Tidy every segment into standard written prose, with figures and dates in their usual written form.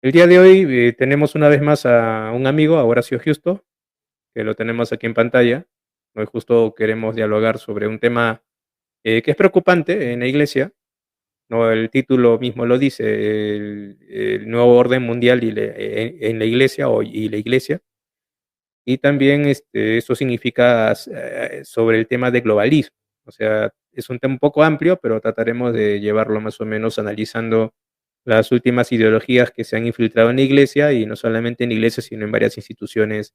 El día de hoy tenemos una vez más a un amigo, a Horacio Justo, que lo tenemos aquí en pantalla. Hoy justo queremos dialogar sobre un tema que es preocupante en la iglesia, ¿no? El título mismo lo dice, el nuevo orden mundial en la iglesia y la iglesia. Y también eso significa sobre el tema de globalismo. O sea, es un tema un poco amplio, pero trataremos de llevarlo más o menos analizando las últimas ideologías que se han infiltrado en la iglesia y no solamente en la iglesia, sino en varias instituciones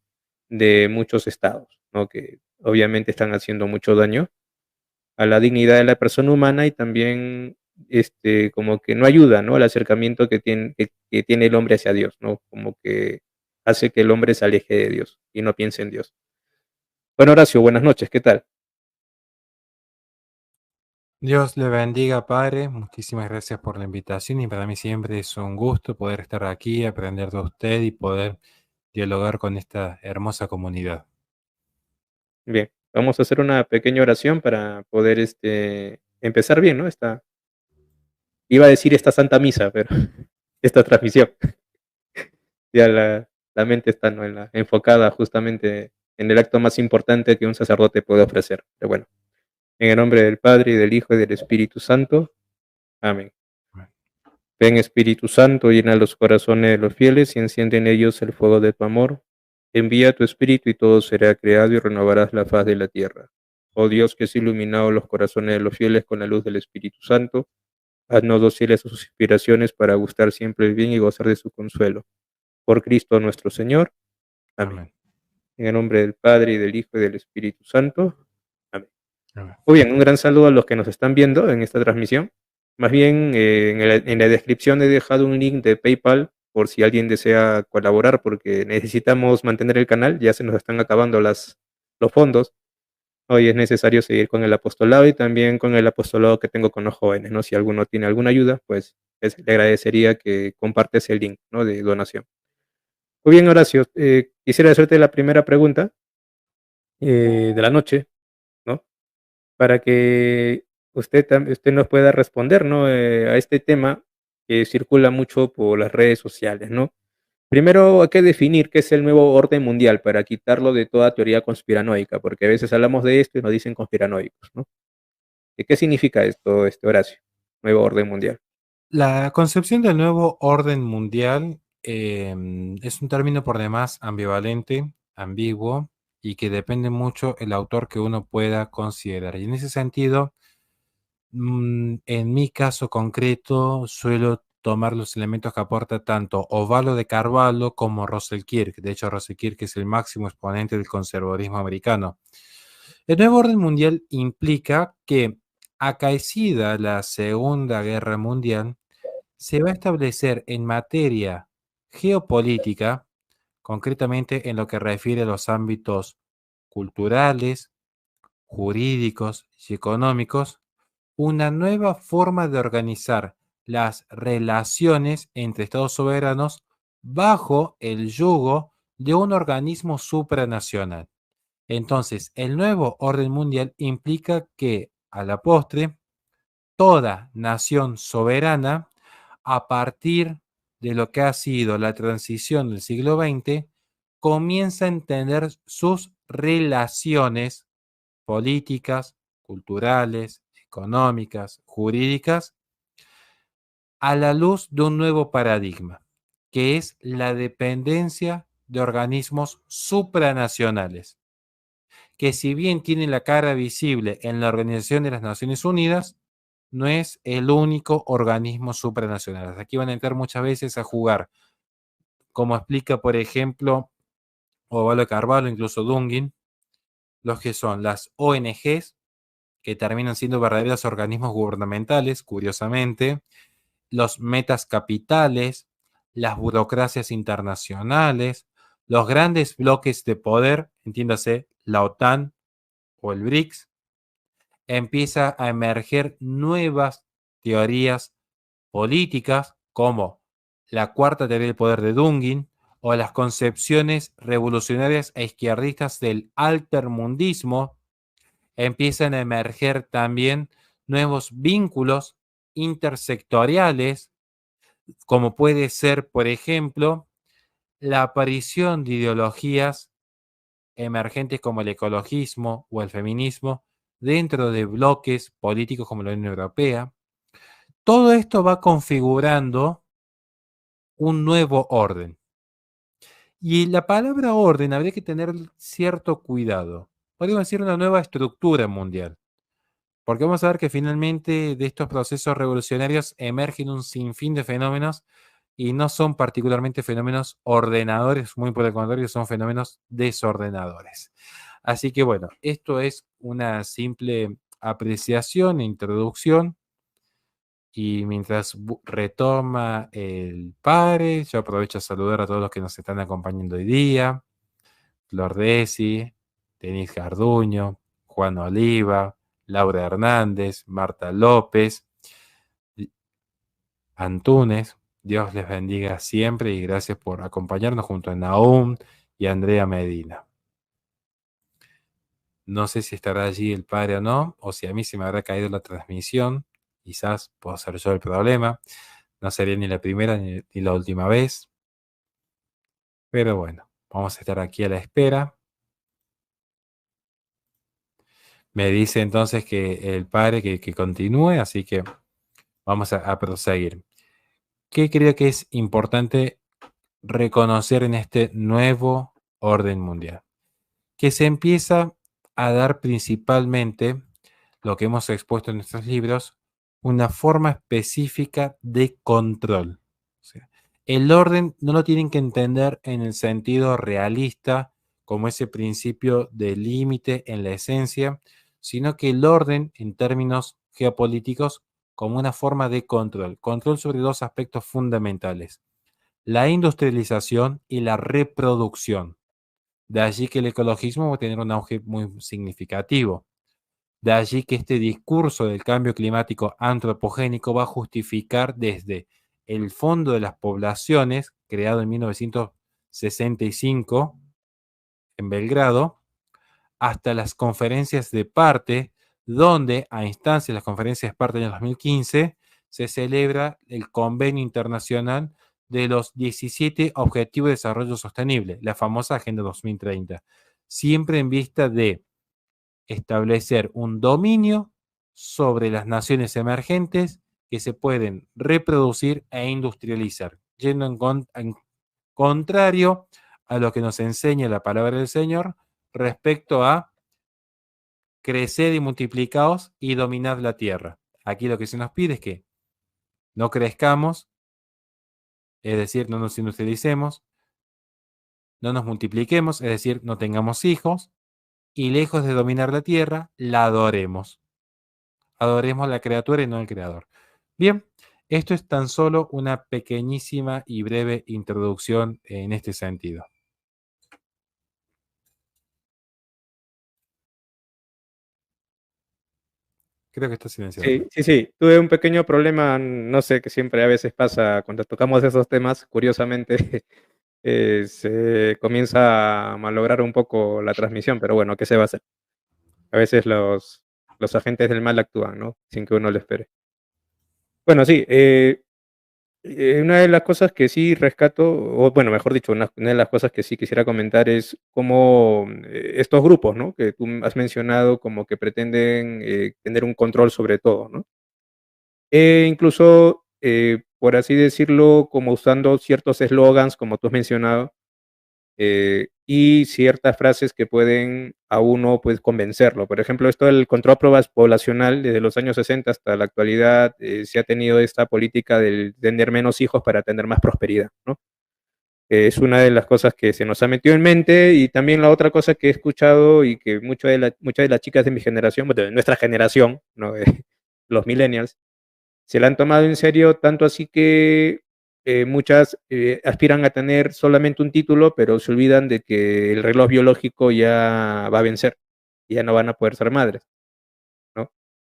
de muchos estados, ¿no? Que obviamente están haciendo mucho daño a la dignidad de la persona humana y también como que no ayuda, ¿no? Al acercamiento que tiene el hombre hacia Dios, ¿no? Como que hace que el hombre se aleje de Dios y no piense en Dios. Bueno, Horacio, buenas noches, ¿qué tal? Dios le bendiga, Padre. Muchísimas gracias por la invitación y para mí siempre es un gusto poder estar aquí, aprender de usted y poder dialogar con esta hermosa comunidad. Bien, vamos a hacer una pequeña oración para poder empezar bien, ¿no? Iba a decir esta santa misa, pero esta transmisión. Ya la mente está, ¿no? Enfocada justamente en el acto más importante que un sacerdote puede ofrecer. Pero bueno, en el nombre del Padre, y del Hijo, y del Espíritu Santo. Amén. Ven Espíritu Santo, llena los corazones de los fieles y enciende en ellos el fuego de tu amor. Envía tu Espíritu y todo será creado y renovarás la faz de la tierra. Oh Dios, que has iluminado los corazones de los fieles con la luz del Espíritu Santo, haznos dóciles a sus inspiraciones para gustar siempre el bien y gozar de su consuelo. Por Cristo nuestro Señor. Amén. Amén. En el nombre del Padre, y del Hijo, y del Espíritu Santo. Amén. Amén. Muy bien, un gran saludo a los que nos están viendo en esta transmisión. Más bien, en la descripción he dejado un link de PayPal por si alguien desea colaborar, porque necesitamos mantener el canal, ya se nos están acabando los fondos. Hoy es necesario seguir con el apostolado y también con el apostolado que tengo con los jóvenes, ¿no? Si alguno tiene alguna ayuda, pues le agradecería que compartes el link, ¿no? De donación. Muy bien, Horacio, quisiera hacerte la primera pregunta de la noche, ¿no? Para que usted nos pueda responder, ¿no? A este tema que circula mucho por las redes sociales, ¿no? Primero hay que definir qué es el nuevo orden mundial para quitarlo de toda teoría conspiranoica, porque a veces hablamos de esto y nos dicen conspiranoicos, ¿no? ¿Y qué significa esto, Horacio? Nuevo orden mundial. La concepción del nuevo orden mundial es un término por demás ambivalente, ambiguo y que depende mucho el autor que uno pueda considerar. Y en ese sentido, en mi caso concreto, suelo tomar los elementos que aporta tanto Osvaldo de Carvalho como Russell Kirk. De hecho, Russell Kirk es el máximo exponente del conservadurismo americano. El nuevo orden mundial implica que, acaecida la Segunda Guerra Mundial, se va a establecer en materia geopolítica, concretamente en lo que refiere a los ámbitos culturales, jurídicos y económicos, una nueva forma de organizar las relaciones entre estados soberanos bajo el yugo de un organismo supranacional. Entonces, el nuevo orden mundial implica que, a la postre, toda nación soberana, a partir de lo que ha sido la transición del siglo XX, comienza a entender sus relaciones políticas, culturales, económicas, jurídicas, a la luz de un nuevo paradigma, que es la dependencia de organismos supranacionales, que si bien tiene la cara visible en la Organización de las Naciones Unidas, no es el único organismo supranacional. Aquí van a entrar muchas veces a jugar, como explica, por ejemplo, Ovalo Carvalho, incluso Dungin, los que son las ONGs, que terminan siendo verdaderos organismos gubernamentales, curiosamente, los metas capitales, las burocracias internacionales, los grandes bloques de poder, entiéndase, la OTAN o el BRICS, empieza a emerger nuevas teorías políticas como la cuarta teoría del poder de Dungin o las concepciones revolucionarias e izquierdistas del altermundismo. Empiezan a emerger también nuevos vínculos intersectoriales como puede ser, por ejemplo, la aparición de ideologías emergentes como el ecologismo o el feminismo dentro de bloques políticos como la Unión Europea. Todo esto va configurando un nuevo orden. Y la palabra orden habría que tener cierto cuidado. Podríamos decir una nueva estructura mundial. Porque vamos a ver que finalmente de estos procesos revolucionarios emergen un sinfín de fenómenos y no son particularmente fenómenos ordenadores, muy por el contrario, son fenómenos desordenadores. Así que bueno, esto es una simple apreciación, introducción, y mientras retoma el padre, yo aprovecho a saludar a todos los que nos están acompañando hoy día, Flor Desi, Denis Garduño, Juan Oliva, Laura Hernández, Marta López, Antunes. Dios les bendiga siempre y gracias por acompañarnos junto a Nahum y Andrea Medina. No sé si estará allí el padre o no, o si a mí se me habrá caído la transmisión. Quizás puedo ser yo el problema. No sería ni la primera ni la última vez. Pero bueno, vamos a estar aquí a la espera. Me dice entonces que el padre que continúe, así que vamos a proseguir. ¿Qué creo que es importante reconocer en este nuevo orden mundial? Que se empieza a dar principalmente, lo que hemos expuesto en nuestros libros, una forma específica de control. O sea, el orden no lo tienen que entender en el sentido realista, como ese principio de límite en la esencia, sino que el orden en términos geopolíticos como una forma de control. Control sobre dos aspectos fundamentales: la industrialización y la reproducción. De allí que el ecologismo va a tener un auge muy significativo. De allí que este discurso del cambio climático antropogénico va a justificar desde el Fondo de las Poblaciones, creado en 1965 en Belgrado, hasta las conferencias de parte, donde a instancias de las conferencias de parte en el 2015 se celebra el Convenio Internacional de los 17 Objetivos de Desarrollo Sostenible, la famosa Agenda 2030, siempre en vista de establecer un dominio sobre las naciones emergentes que se pueden reproducir e industrializar, yendo en contrario a lo que nos enseña la palabra del Señor respecto a crecer y multiplicaos y dominad la tierra. Aquí lo que se nos pide es que no crezcamos, es decir, no nos industrialicemos, no nos multipliquemos, es decir, no tengamos hijos, y lejos de dominar la tierra, la adoremos. Adoremos la criatura y no al creador. Bien, esto es tan solo una pequeñísima y breve introducción en este sentido. Creo que está silenciado. Sí, sí, sí. Tuve un pequeño problema, no sé, que siempre a veces pasa cuando tocamos esos temas. Curiosamente, se comienza a malograr un poco la transmisión, pero bueno, ¿qué se va a hacer? A veces los agentes del mal actúan, ¿no? Sin que uno lo espere. Bueno, sí, una de las cosas que sí rescato, o bueno, mejor dicho, una de las cosas que sí quisiera comentar es cómo estos grupos, ¿no? Que tú has mencionado como que pretenden tener un control sobre todo, ¿no? Incluso, por así decirlo, como usando ciertos eslogans, como tú has mencionado, y ciertas frases que pueden a uno, pues, convencerlo. Por ejemplo, esto del control poblacional, desde los años 60 hasta la actualidad, se ha tenido esta política del tener menos hijos para tener más prosperidad, ¿no? Es una de las cosas que se nos ha metido en mente, y también la otra cosa que he escuchado y que muchas de las chicas de mi generación, bueno, de nuestra generación, ¿no? Los millennials, se la han tomado en serio, tanto así que muchas aspiran a tener solamente un título, pero se olvidan de que el reloj biológico ya va a vencer, y ya no van a poder ser madres, ¿no?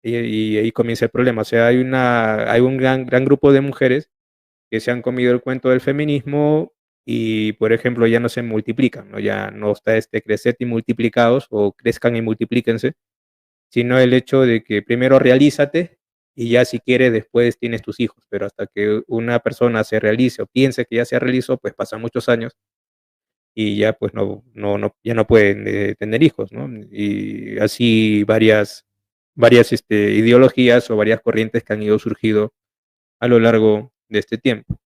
Y ahí comienza el problema. O sea, hay un gran grupo de mujeres que se han comido el cuento del feminismo y, por ejemplo, ya no se multiplican, ¿no? Ya no está este crecer y multiplicados o crezcan y multiplíquense, sino el hecho de que primero realízate y ya si quieres después tienes tus hijos, pero hasta que una persona se realice o piense que ya se realizó, pues pasan muchos años y ya pues ya no pueden tener hijos, ¿no? Y así varias ideologías o varias corrientes que han ido surgiendo a lo largo de este tiempo.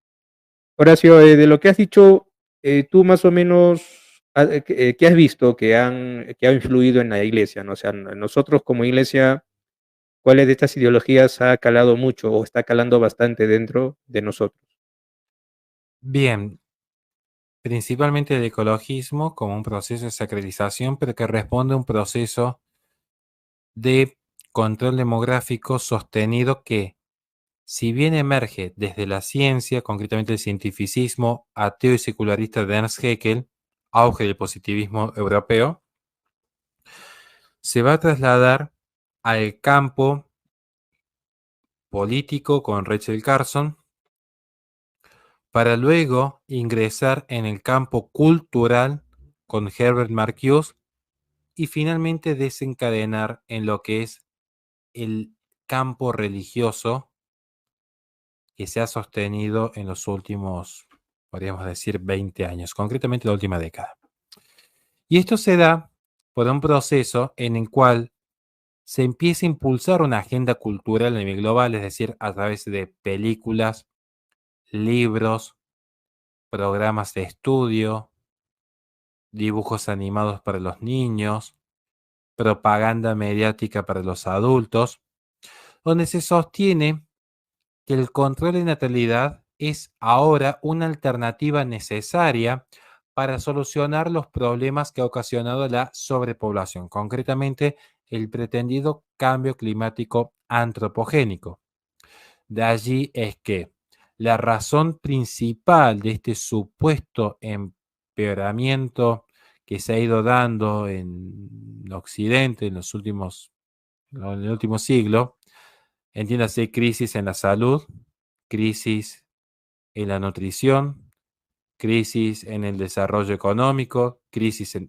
Horacio, de lo que has dicho, tú más o menos, ¿qué has visto que ha influido en la iglesia? ¿No? O sea, nosotros como iglesia, ¿cuáles de estas ideologías ha calado mucho o está calando bastante dentro de nosotros? Bien, principalmente el ecologismo como un proceso de sacralización, pero que responde a un proceso de control demográfico sostenido que, si bien emerge desde la ciencia, concretamente el cientificismo ateo y secularista de Ernst Haeckel, auge del positivismo europeo, se va a trasladar al campo político con Rachel Carson, para luego ingresar en el campo cultural con Herbert Marcuse y finalmente desencadenar en lo que es el campo religioso que se ha sostenido en los últimos, podríamos decir, 20 años, concretamente la última década. Y esto se da por un proceso en el cual se empieza a impulsar una agenda cultural a nivel global, es decir, a través de películas, libros, programas de estudio, dibujos animados para los niños, propaganda mediática para los adultos, donde se sostiene que el control de natalidad es ahora una alternativa necesaria para solucionar los problemas que ha ocasionado la sobrepoblación, concretamente el pretendido cambio climático antropogénico. De allí es que la razón principal de este supuesto empeoramiento que se ha ido dando en Occidente en el último siglo, entiéndase crisis en la salud, crisis en la nutrición, crisis en el desarrollo económico,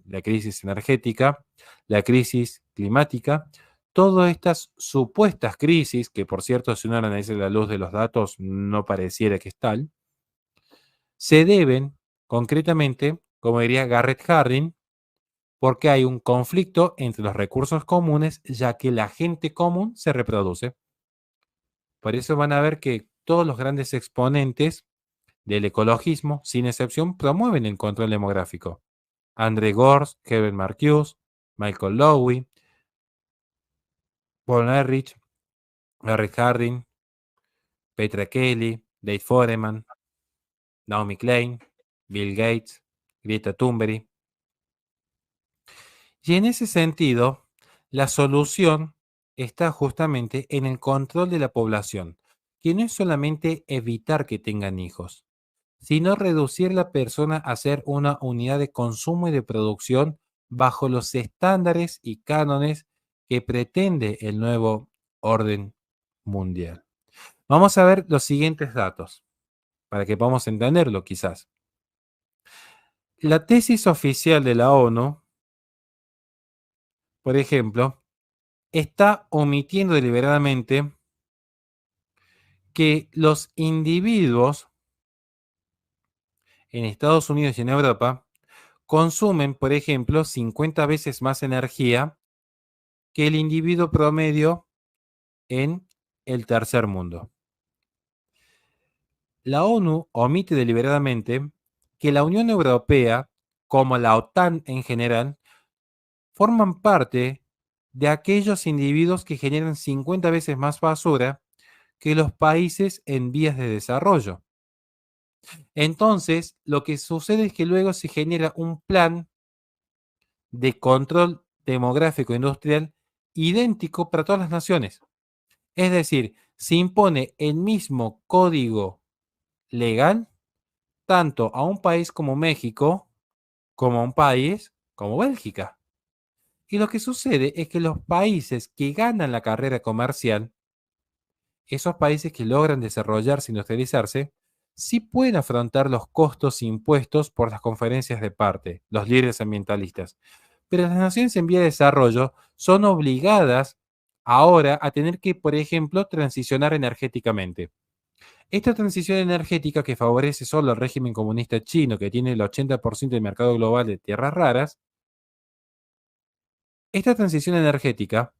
la crisis energética, la crisis climática, todas estas supuestas crisis, que por cierto, si uno analiza la luz de los datos, no pareciera que es tal, se deben concretamente, como diría Garrett Hardin, porque hay un conflicto entre los recursos comunes, ya que la gente común se reproduce. Por eso van a ver que todos los grandes exponentes del ecologismo, sin excepción, promueven el control demográfico. André Gorz, Herbert Marcuse, Michael Lowy, Paul Ehrlich, Garrett Hardin, Petra Kelly, Dave Foreman, Naomi Klein, Bill Gates, Greta Thunberg. Y en ese sentido, la solución está justamente en el control de la población, que no es solamente evitar que tengan hijos, sino reducir la persona a ser una unidad de consumo y de producción bajo los estándares y cánones que pretende el nuevo orden mundial. Vamos a ver los siguientes datos, para que podamos entenderlo quizás. La tesis oficial de la ONU, por ejemplo, está omitiendo deliberadamente que los individuos en Estados Unidos y en Europa consumen, por ejemplo, 50 veces más energía que el individuo promedio en el tercer mundo. La ONU omite deliberadamente que la Unión Europea, como la OTAN en general, forman parte de aquellos individuos que generan 50 veces más basura que los países en vías de desarrollo. Entonces, lo que sucede es que luego se genera un plan de control demográfico industrial idéntico para todas las naciones. Es decir, se impone el mismo código legal tanto a un país como México como a un país como Bélgica. Y lo que sucede es que los países que ganan la carrera comercial, esos países que logran desarrollarse e industrializarse, sí pueden afrontar los costos impuestos por las conferencias de parte, los líderes ambientalistas. Pero las naciones en vía de desarrollo son obligadas ahora a tener que, por ejemplo, transicionar energéticamente. Esta transición energética que favorece solo al régimen comunista chino, que tiene el 80% del mercado global de tierras raras, esta transición energética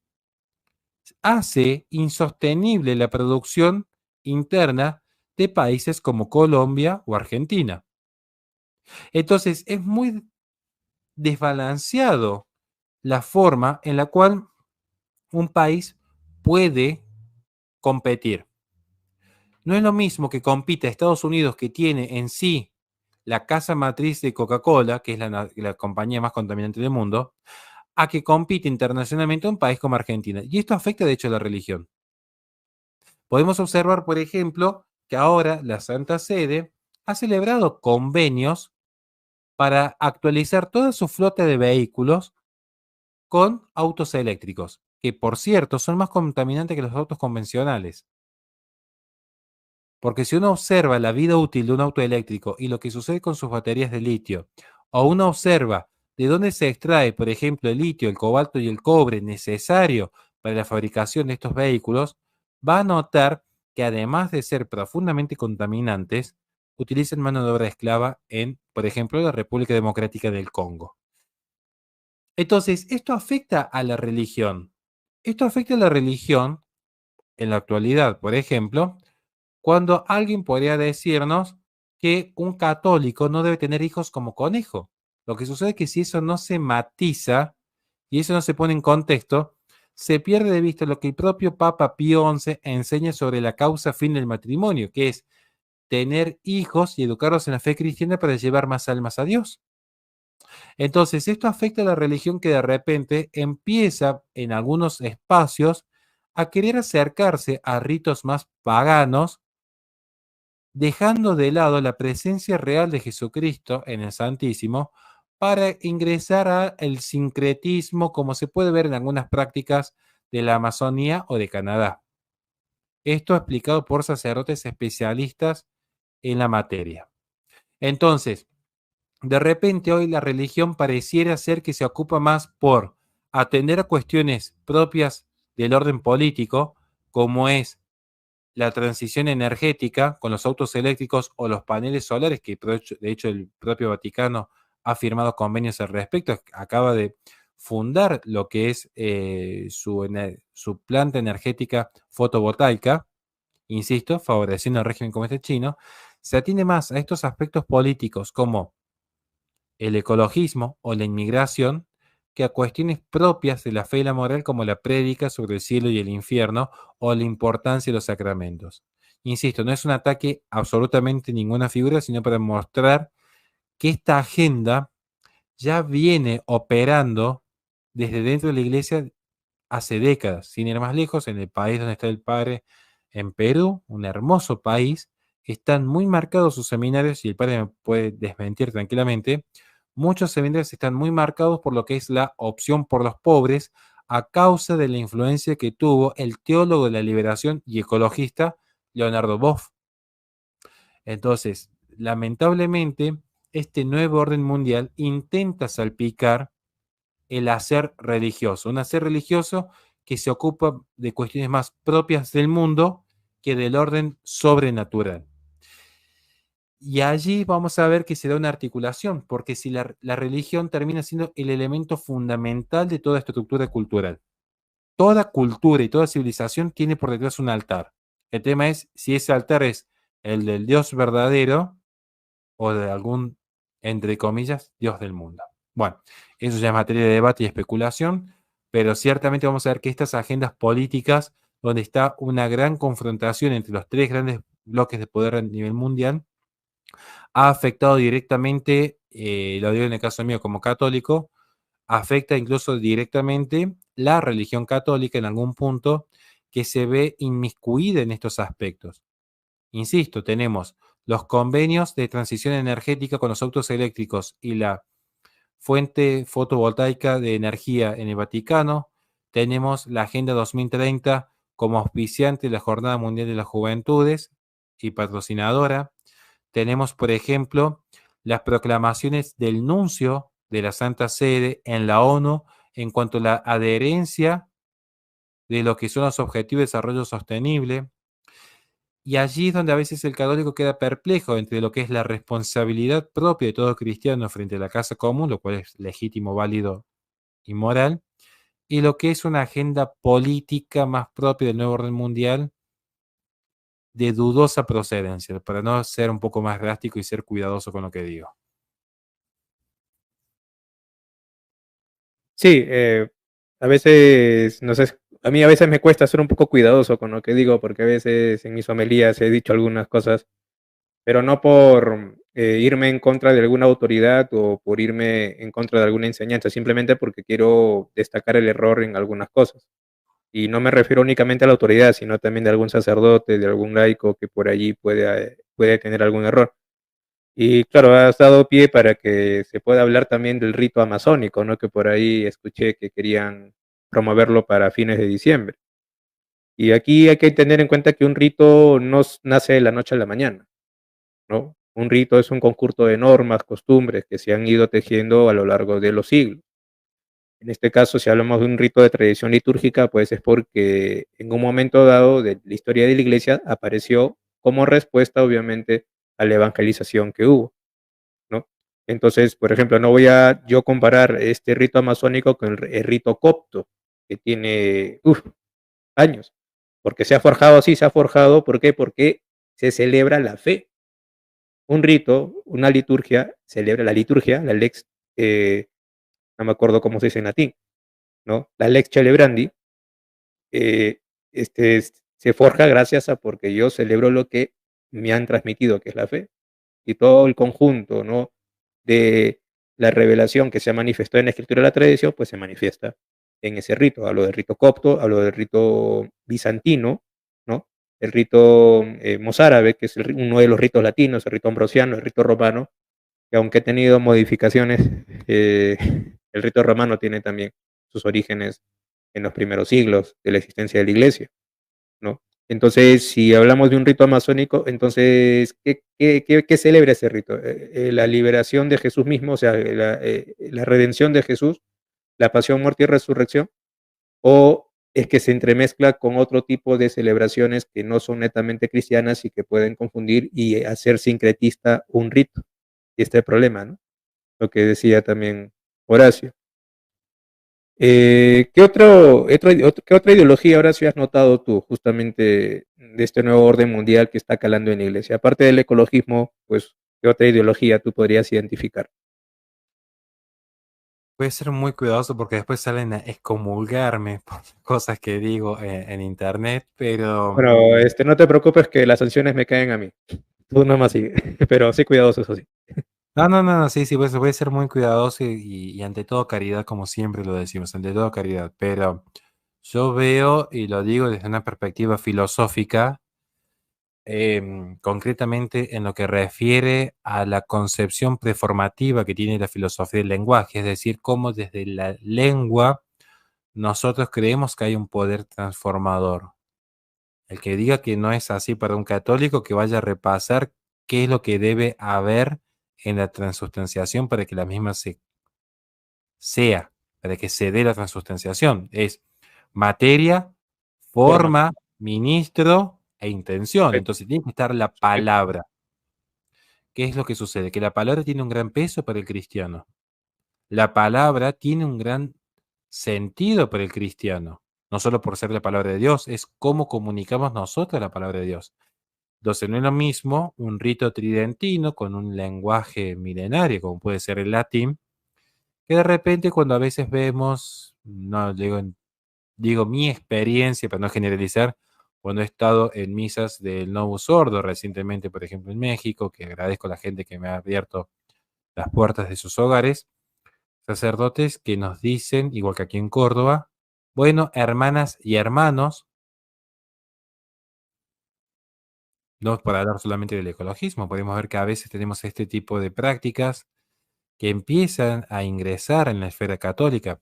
hace insostenible la producción interna de países como Colombia o Argentina. Entonces, es muy desbalanceado la forma en la cual un país puede competir. No es lo mismo que compita Estados Unidos, que tiene en sí la casa matriz de Coca-Cola, que es la compañía más contaminante del mundo, a que compite internacionalmente un país como Argentina. Y esto afecta, de hecho, a la religión. Podemos observar, por ejemplo, que ahora la Santa Sede ha celebrado convenios para actualizar toda su flota de vehículos con autos eléctricos, que por cierto son más contaminantes que los autos convencionales. Porque si uno observa la vida útil de un auto eléctrico y lo que sucede con sus baterías de litio, o uno observa de dónde se extrae, por ejemplo, el litio, el cobalto y el cobre necesario para la fabricación de estos vehículos, va a notar que además de ser profundamente contaminantes, utilizan mano de obra esclava en, por ejemplo, la República Democrática del Congo. Entonces, esto afecta a la religión. Esto afecta a la religión en la actualidad, por ejemplo, cuando alguien podría decirnos que un católico no debe tener hijos como conejo. Lo que sucede es que si eso no se matiza y eso no se pone en contexto, se pierde de vista lo que el propio Papa Pío XI enseña sobre la causa fin del matrimonio, que es tener hijos y educarlos en la fe cristiana para llevar más almas a Dios. Entonces, esto afecta a la religión, que de repente empieza en algunos espacios a querer acercarse a ritos más paganos, dejando de lado la presencia real de Jesucristo en el Santísimo para ingresar al sincretismo, como se puede ver en algunas prácticas de la Amazonía o de Canadá. Esto explicado por sacerdotes especialistas en la materia. Entonces, de repente hoy la religión pareciera ser que se ocupa más por atender a cuestiones propias del orden político, como es la transición energética con los autos eléctricos o los paneles solares, que de hecho el propio Vaticano ha firmado convenios al respecto, acaba de fundar lo que es su planta energética fotovoltaica, insisto, favoreciendo el régimen como este chino. Se atiende más a estos aspectos políticos como el ecologismo o la inmigración, que a cuestiones propias de la fe y la moral, como la prédica sobre el cielo y el infierno o la importancia de los sacramentos. Insisto, no es un ataque absolutamente ninguna figura, sino para mostrar que esta agenda ya viene operando desde dentro de la iglesia hace décadas, sin ir más lejos, en el país donde está el padre, en Perú, un hermoso país. Están muy marcados sus seminarios, y el padre me puede desmentir tranquilamente. Muchos seminarios están muy marcados por lo que es la opción por los pobres, a causa de la influencia que tuvo el teólogo de la liberación y ecologista Leonardo Boff. Entonces, lamentablemente, este nuevo orden mundial intenta salpicar el hacer religioso, un hacer religioso que se ocupa de cuestiones más propias del mundo que del orden sobrenatural. Y allí vamos a ver que se da una articulación, porque si la religión termina siendo el elemento fundamental de toda estructura cultural. Toda cultura y toda civilización tiene por detrás un altar. El tema es si ese altar es el del Dios verdadero o de algún, entre comillas, Dios del mundo. Bueno, eso ya es materia de debate y especulación, pero ciertamente vamos a ver que estas agendas políticas, donde está una gran confrontación entre los tres grandes bloques de poder a nivel mundial, ha afectado directamente, lo digo en el caso mío como católico, afecta incluso directamente la religión católica en algún punto, que se ve inmiscuida en estos aspectos. Insisto, tenemos los convenios de transición energética con los autos eléctricos y la fuente fotovoltaica de energía en el Vaticano. Tenemos la Agenda 2030 como auspiciante de la Jornada Mundial de las Juventudes y patrocinadora. Tenemos, por ejemplo, las proclamaciones del nuncio de la Santa Sede en la ONU en cuanto a la adherencia de lo que son los objetivos de desarrollo sostenible. Y allí es donde a veces el católico queda perplejo entre lo que es la responsabilidad propia de todo cristiano frente a la casa común, lo cual es legítimo, válido y moral, y lo que es una agenda política más propia del nuevo orden mundial de dudosa procedencia, para no ser un poco más drástico y ser cuidadoso con lo que digo. Sí, a veces, no sé, a mí a veces me cuesta ser un poco cuidadoso con lo que digo, porque a veces en mis homilías he dicho algunas cosas, pero no por irme en contra de alguna autoridad o por irme en contra de alguna enseñanza, simplemente porque quiero destacar el error en algunas cosas. Y no me refiero únicamente a la autoridad, sino también de algún sacerdote, de algún laico que por allí puede tener algún error. Y claro, has dado pie para que se pueda hablar también del rito amazónico, ¿no? Que por ahí escuché que querían promoverlo para fines de diciembre. Y aquí hay que tener en cuenta que un rito no nace de la noche a la mañana, ¿no? Un rito es un conjunto de normas, costumbres que se han ido tejiendo a lo largo de los siglos. En este caso, si hablamos de un rito de tradición litúrgica, pues es porque en un momento dado de la historia de la iglesia apareció como respuesta, obviamente, a la evangelización que hubo, ¿no? Entonces, por ejemplo, no voy a yo comparar este rito amazónico con el rito copto, que tiene años, porque se ha forjado así, se ha forjado, ¿por qué? Porque se celebra la fe. Un rito, una liturgia, celebra la liturgia, la lex, no me acuerdo cómo se dice en latín, ¿no? La lex celebrandi, eh, se forja gracias a porque yo celebro lo que me han transmitido, que es la fe, y todo el conjunto, ¿no? De la revelación que se ha manifestado en la escritura de la tradición, pues se manifiesta en ese rito. Hablo del rito copto, hablo del rito bizantino, ¿no? El rito mozárabe, que es uno de los ritos latinos, el rito ambrosiano, el rito romano, que aunque ha tenido modificaciones, eh, el rito romano tiene también sus orígenes en los primeros siglos de la existencia de la iglesia, ¿no? Entonces, si hablamos de un rito amazónico, entonces, ¿qué celebra ese rito? La liberación de Jesús mismo, o sea, la redención de Jesús, la pasión, muerte y resurrección, o es que se entremezcla con otro tipo de celebraciones que no son netamente cristianas y que pueden confundir y hacer sincretista un rito. Y este es el problema, ¿no? Lo que decía también Horacio. ¿Qué otra ideología, Horacio, has notado tú justamente de este nuevo orden mundial que está calando en la iglesia? Aparte del ecologismo, pues, ¿qué otra ideología tú podrías identificar? Voy a ser muy cuidadoso porque después salen a excomulgarme por cosas que digo en internet, pero Bueno, no te preocupes que las sanciones me caen a mí. Tú nomás sigue, pero sí cuidadoso, eso sí. no, no, no, no, sí, sí, pues voy a ser muy cuidadoso y ante todo caridad, como siempre lo decimos, ante todo caridad, pero yo veo, y lo digo desde una perspectiva filosófica, concretamente en lo que refiere a la concepción preformativa que tiene la filosofía del lenguaje, es decir, cómo desde la lengua nosotros creemos que hay un poder transformador. El que diga que no es así para un católico, que vaya a repasar qué es lo que debe haber en la transustanciación para que la misma sea, para que se dé la transustanciación. Es materia, Forma. forma, ministro e intención. Perfecto. Entonces tiene que estar la Sí, palabra. ¿Qué es lo que sucede? Que la palabra tiene un gran peso para el cristiano. La palabra tiene un gran sentido para el cristiano. No solo por ser la palabra de Dios, es cómo comunicamos nosotros la palabra de Dios. Entonces no es lo mismo un rito tridentino con un lenguaje milenario, como puede ser el latín, que de repente cuando a veces vemos, no digo mi experiencia para no generalizar, cuando he estado en misas del Novus Ordo recientemente, por ejemplo, en México, que agradezco a la gente que me ha abierto las puertas de sus hogares, sacerdotes que nos dicen, igual que aquí en Córdoba, bueno, hermanas y hermanos, no para hablar solamente del ecologismo, podemos ver que a veces tenemos este tipo de prácticas que empiezan a ingresar en la esfera católica.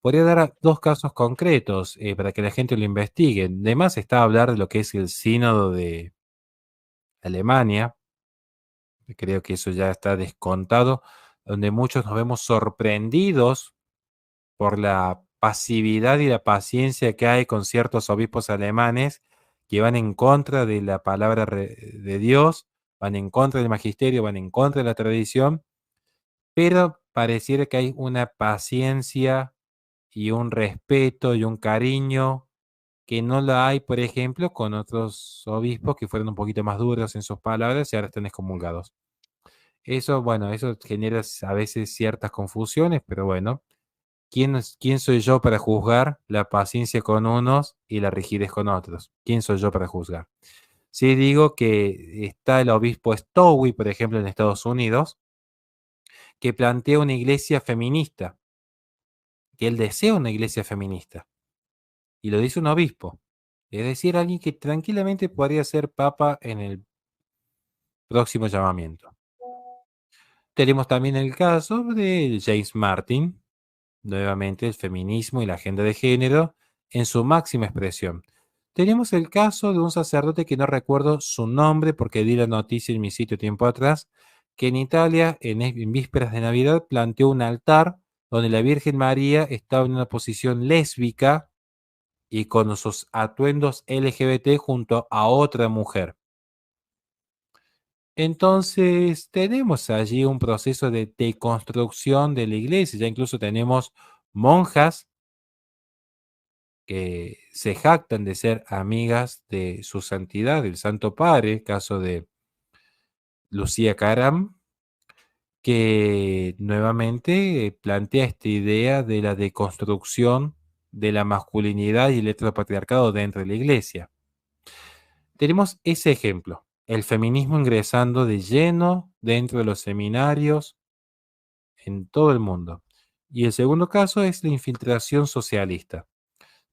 Podría dar dos casos concretos para que la gente lo investigue. Además está hablar de lo que es el sínodo de Alemania, creo que eso ya está descontado, donde muchos nos vemos sorprendidos por la pasividad y la paciencia que hay con ciertos obispos alemanes que van en contra de la palabra de Dios, van en contra del magisterio, van en contra de la tradición, pero pareciera que hay una paciencia y un respeto y un cariño que no la hay, por ejemplo, con otros obispos que fueron un poquito más duros en sus palabras y ahora están excomulgados. Eso, bueno, eso genera a veces ciertas confusiones, pero bueno, ¿quién soy yo para juzgar la paciencia con unos y la rigidez con otros? ¿Quién soy yo para juzgar? Sí digo que está el obispo Stowe, por ejemplo, en Estados Unidos, que plantea una iglesia feminista, que él desea una iglesia feminista, y lo dice un obispo, es decir, alguien que tranquilamente podría ser papa en el próximo llamamiento. Tenemos también el caso de James Martin, nuevamente el feminismo y la agenda de género en su máxima expresión. Tenemos el caso de un sacerdote que no recuerdo su nombre porque di la noticia en mi sitio tiempo atrás, que en Italia, en vísperas de Navidad, planteó un altar donde la Virgen María estaba en una posición lésbica y con sus atuendos LGBT junto a otra mujer. Entonces, tenemos allí un proceso de deconstrucción de la iglesia. Ya incluso tenemos monjas que se jactan de ser amigas de su santidad, el Santo Padre, caso de Lucía Caram, que nuevamente plantea esta idea de la deconstrucción de la masculinidad y el heteropatriarcado dentro de la iglesia. Tenemos ese ejemplo, el feminismo ingresando de lleno dentro de los seminarios en todo el mundo. Y el segundo caso es la infiltración socialista.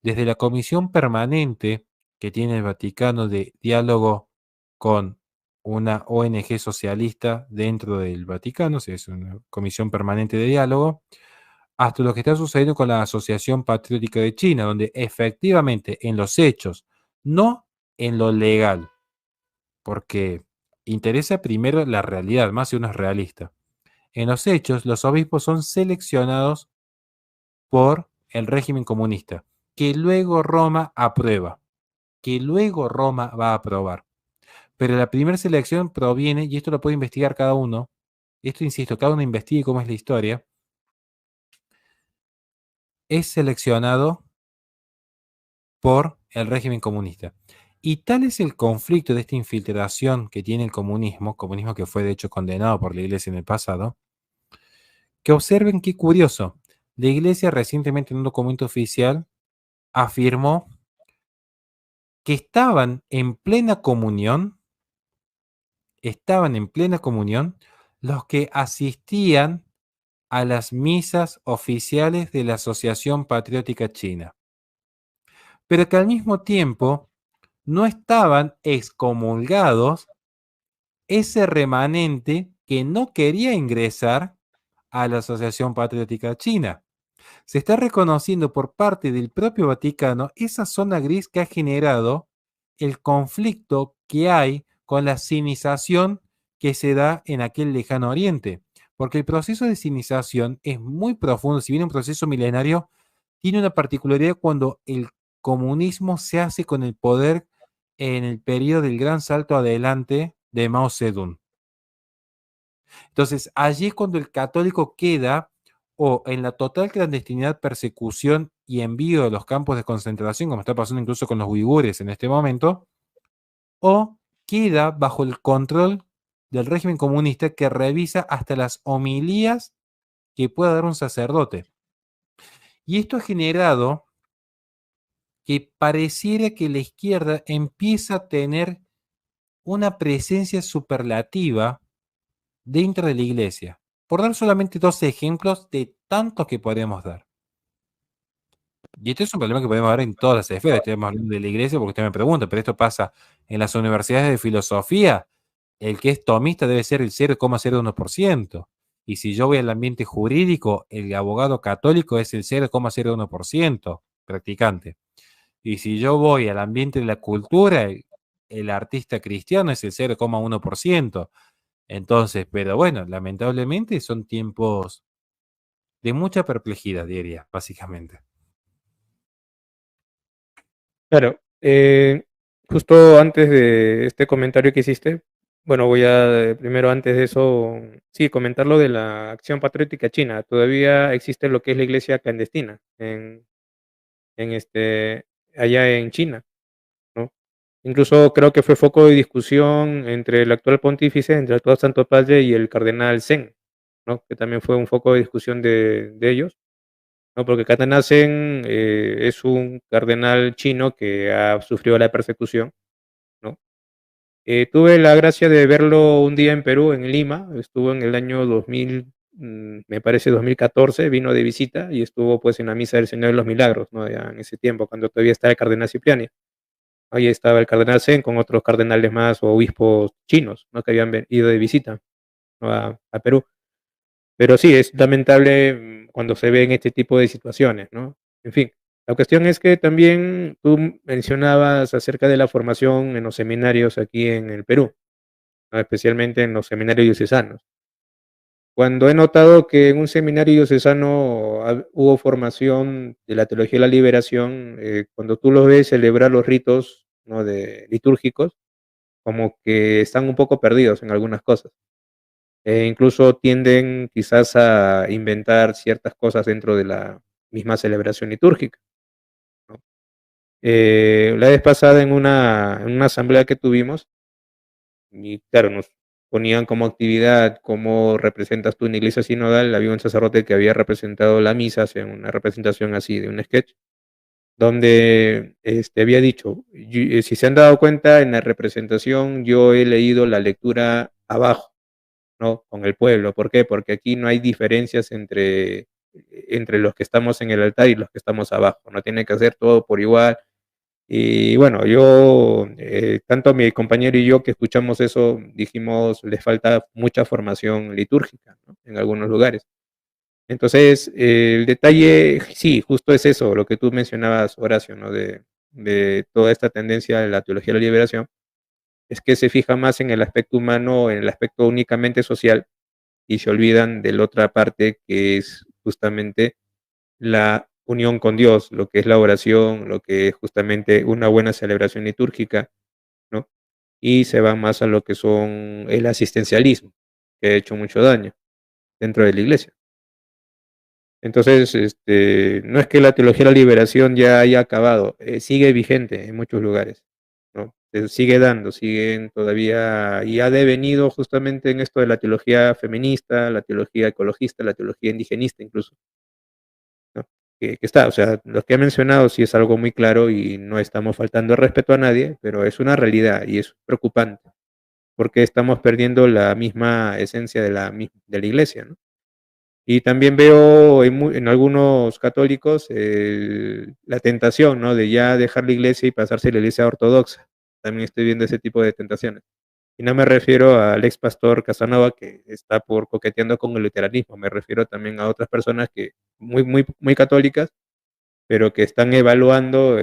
Desde la comisión permanente que tiene el Vaticano de diálogo con una ONG socialista dentro del Vaticano, o sea, es una comisión permanente de diálogo, hasta lo que está sucediendo con la Asociación Patriótica de China, donde efectivamente en los hechos, no en lo legal, porque interesa primero la realidad, más si uno es realista. En los hechos, los obispos son seleccionados por el régimen comunista, que luego Roma aprueba, que luego Roma va a aprobar. Pero la primera selección proviene, y esto lo puede investigar cada uno, esto insisto, cada uno investigue cómo es la historia, es seleccionado por el régimen comunista. Y tal es el conflicto de esta infiltración que tiene el comunismo que fue de hecho condenado por la iglesia en el pasado, que observen qué curioso, la iglesia recientemente en un documento oficial afirmó que estaban en plena comunión los que asistían a las misas oficiales de la Asociación Patriótica China, pero que al mismo tiempo no estaban excomulgados ese remanente que no quería ingresar a la Asociación Patriótica China. Se está reconociendo por parte del propio Vaticano esa zona gris que ha generado el conflicto que hay con la sinización que se da en aquel lejano oriente. Porque el proceso de sinización es muy profundo, si bien un proceso milenario, tiene una particularidad cuando el comunismo se hace con el poder en el periodo del gran salto adelante de Mao Zedong. Entonces, allí es cuando el católico queda o en la total clandestinidad, persecución y envío de los campos de concentración, como está pasando incluso con los uigures en este momento, o queda bajo el control del régimen comunista que revisa hasta las homilías que pueda dar un sacerdote. Y esto ha generado que pareciera que la izquierda empieza a tener una presencia superlativa dentro de la iglesia. Por dar solamente dos ejemplos de tantos que podemos dar. Y este es un problema que podemos ver en todas las esferas. Estamos hablando de la iglesia porque usted me pregunta, pero esto pasa en las universidades de filosofía. El que es tomista debe ser el 0,01%. Y si yo voy al ambiente jurídico, el abogado católico es el 0,01% practicante. Y si yo voy al ambiente de la cultura, el artista cristiano es el 0,1%. Entonces, pero bueno, lamentablemente son tiempos de mucha perplejidad, diría, básicamente. Claro, justo antes de este comentario que hiciste, bueno, voy a primero antes de eso, sí, comentar lo de la Acción Patriótica China. Todavía existe lo que es la iglesia clandestina en allá en China, ¿no? Incluso creo que fue foco de discusión entre el actual pontífice, entre el actual Santo Padre y el cardenal Zen, ¿no? Que también fue un foco de discusión de ellos, ¿no? Porque Catanacen es un cardenal chino que ha sufrido la persecución, ¿no? Tuve la gracia de verlo un día en Perú, en Lima, estuvo en el año 2000, me parece 2014, vino de visita y estuvo pues en la Misa del Señor de los Milagros, ¿no? Ya en ese tiempo, cuando todavía estaba el cardenal Cipriani. Ahí estaba el cardenal Zen con otros cardenales más o obispos chinos, ¿no? Que habían ido de visita, ¿no? a Perú. Pero sí, es lamentable cuando se ven este tipo de situaciones, ¿no? En fin, la cuestión es que también tú mencionabas acerca de la formación en los seminarios aquí en el Perú, ¿no? Especialmente en los seminarios diocesanos. Cuando he notado que en un seminario diocesano hubo formación de la teología de la liberación, cuando tú los ves celebrar los ritos, ¿no? Litúrgicos, como que están un poco perdidos en algunas cosas. Incluso tienden quizás a inventar ciertas cosas dentro de la misma celebración litúrgica, ¿no? La vez pasada en una asamblea que tuvimos, y claro, nos ponían como actividad cómo representas tú una iglesia sinodal. Había un sacerdote que había representado la misa en una representación así de un sketch, donde había dicho, si se han dado cuenta, en la representación yo he leído la lectura abajo, ¿no? Con el pueblo. ¿Por qué? Porque aquí no hay diferencias entre los que estamos en el altar y los que estamos abajo. No tiene que hacer todo por igual. Y bueno, tanto mi compañero y yo que escuchamos eso, dijimos, les falta mucha formación litúrgica, ¿no? En algunos lugares. Entonces, el detalle, sí, justo es eso, lo que tú mencionabas, Horacio, ¿no? De toda esta tendencia de la teología de la liberación, es que se fija más en el aspecto humano, en el aspecto únicamente social, y se olvidan de la otra parte que es justamente la unión con Dios, lo que es la oración, lo que es justamente una buena celebración litúrgica, ¿no? Y se va más a lo que son el asistencialismo, que ha hecho mucho daño dentro de la iglesia. Entonces, no es que la teología de la liberación ya haya acabado, sigue vigente en muchos lugares, ¿no? Se sigue dando, siguen todavía, y ha devenido justamente en esto de la teología feminista, la teología ecologista, la teología indigenista incluso, ¿no? Que está, o sea, lo que he mencionado sí es algo muy claro y no estamos faltando el respeto a nadie, pero es una realidad y es preocupante, porque estamos perdiendo la misma esencia de la iglesia, ¿no? Y también veo en algunos católicos la tentación, ¿no? De ya dejar la iglesia y pasarse a la iglesia ortodoxa. También estoy viendo ese tipo de tentaciones. Y no me refiero al ex pastor Casanova que está por coqueteando con el luteranismo. Me refiero también a otras personas que muy católicas, pero que están evaluando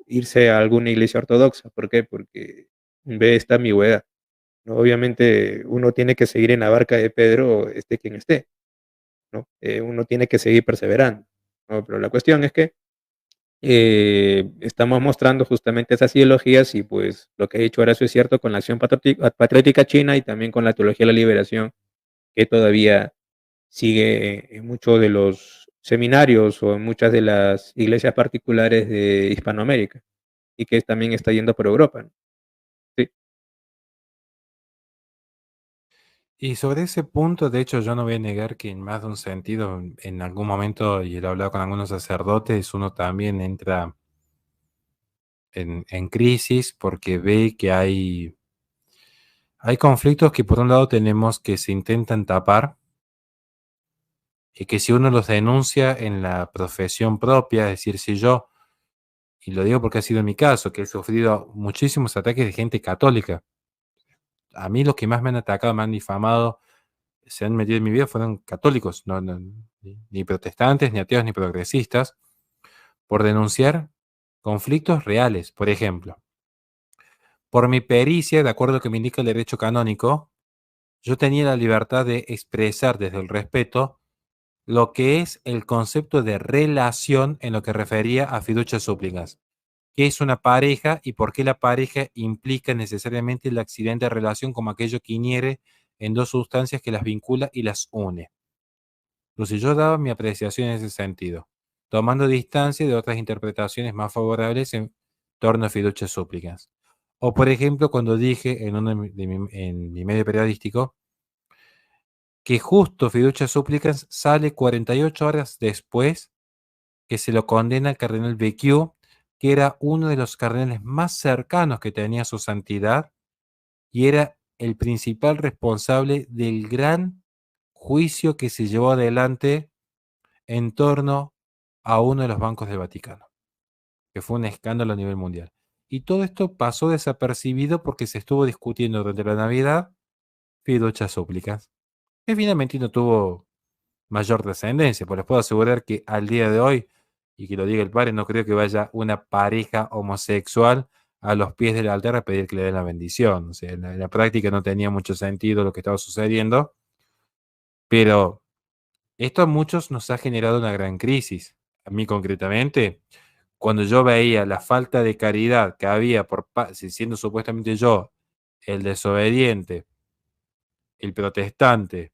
irse a alguna iglesia ortodoxa. ¿Por qué? Porque ve esta ambigüedad, ¿no? Obviamente uno tiene que seguir en la barca de Pedro, esté quien esté, ¿no? Uno tiene que seguir perseverando, ¿no? Pero la cuestión es que estamos mostrando justamente esas ideologías y pues lo que ha dicho Horacio es cierto con la acción patriótica china y también con la teología de la liberación que todavía sigue en muchos de los seminarios o en muchas de las iglesias particulares de Hispanoamérica y que también está yendo por Europa, ¿no? Sí, Y sobre ese punto, de hecho, yo no voy a negar que en más de un sentido, en algún momento, y lo he hablado con algunos sacerdotes, uno también entra en crisis porque ve que hay conflictos que por un lado tenemos que se intentan tapar y que si uno los denuncia en la profesión propia, es decir, si yo, y lo digo porque ha sido mi caso, que he sufrido muchísimos ataques de gente católica. A mí los que más me han atacado, me han difamado, se han metido en mi vida fueron católicos, ni protestantes, ni ateos, ni progresistas, por denunciar conflictos reales. Por ejemplo, por mi pericia, de acuerdo a lo que me indica el derecho canónico, yo tenía la libertad de expresar desde el respeto lo que es el concepto de relación en lo que refería a fiducia súplicas. qué es una pareja y por qué la pareja implica necesariamente el accidente de relación como aquello que inhiere en dos sustancias que las vincula y las une. Entonces yo daba mi apreciación en ese sentido, tomando distancia de otras interpretaciones más favorables en torno a fiducia súplicas. O por ejemplo, cuando dije en mi medio periodístico que justo fiducia súplicas sale 48 horas después que se lo condena al cardenal Becciu, que era uno de los cardenales más cercanos que tenía su santidad y era el principal responsable del gran juicio que se llevó adelante en torno a uno de los bancos del Vaticano, que fue un escándalo a nivel mundial. Y todo esto pasó desapercibido porque se estuvo discutiendo durante la Navidad fiducias súplicas, que finalmente no tuvo mayor trascendencia, pues les puedo asegurar que al día de hoy, y que lo diga el padre, no creo que vaya una pareja homosexual a los pies del altar a pedir que le den la bendición. O sea, en la práctica no tenía mucho sentido lo que estaba sucediendo, pero esto a muchos nos ha generado una gran crisis. A mí concretamente, cuando yo veía la falta de caridad que había siendo supuestamente yo el desobediente, el protestante,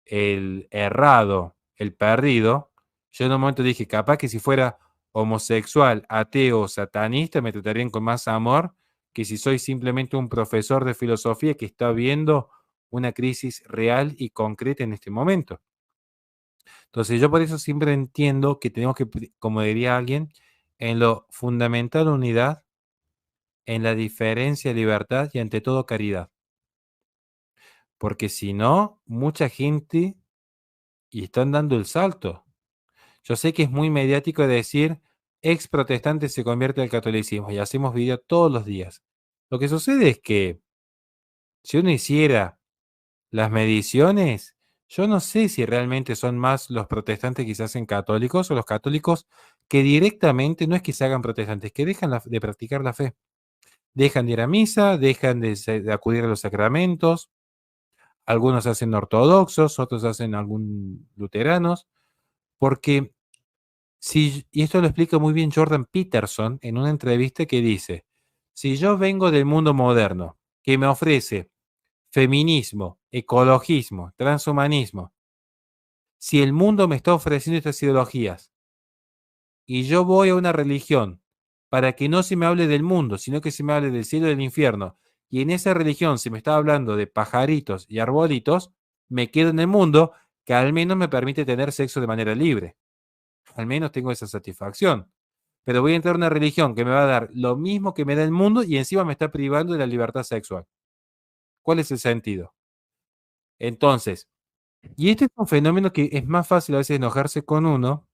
el errado, el perdido, yo en un momento dije, capaz que si fuera homosexual, ateo, satanista, me tratarían con más amor que si soy simplemente un profesor de filosofía que está viendo una crisis real y concreta en este momento. Entonces yo por eso siempre entiendo que tenemos que, como diría alguien, en lo fundamental unidad, en la diferencia libertad y ante todo caridad. Porque si no, mucha gente y están dando el salto. Yo sé que es muy mediático decir ex protestante se convierte al catolicismo y hacemos video todos los días. Lo que sucede es que si uno hiciera las mediciones, yo no sé si realmente son más los protestantes que se hacen católicos o los católicos que directamente no es que se hagan protestantes, que dejan de practicar la fe. Dejan de ir a misa, dejan de acudir a los sacramentos, algunos se hacen ortodoxos, otros se hacen algún luteranos, porque sí, y esto lo explica muy bien Jordan Peterson en una entrevista que dice, si yo vengo del mundo moderno, que me ofrece feminismo, ecologismo, transhumanismo, si el mundo me está ofreciendo estas ideologías y yo voy a una religión para que no se me hable del mundo, sino que se me hable del cielo y del infierno, y en esa religión se me está hablando de pajaritos y arbolitos, me quedo en el mundo que al menos me permite tener sexo de manera libre. Al menos tengo esa satisfacción. Pero voy a entrar a una religión que me va a dar lo mismo que me da el mundo y encima me está privando de la libertad sexual. ¿Cuál es el sentido? Entonces, y este es un fenómeno que es más fácil a veces enojarse con uno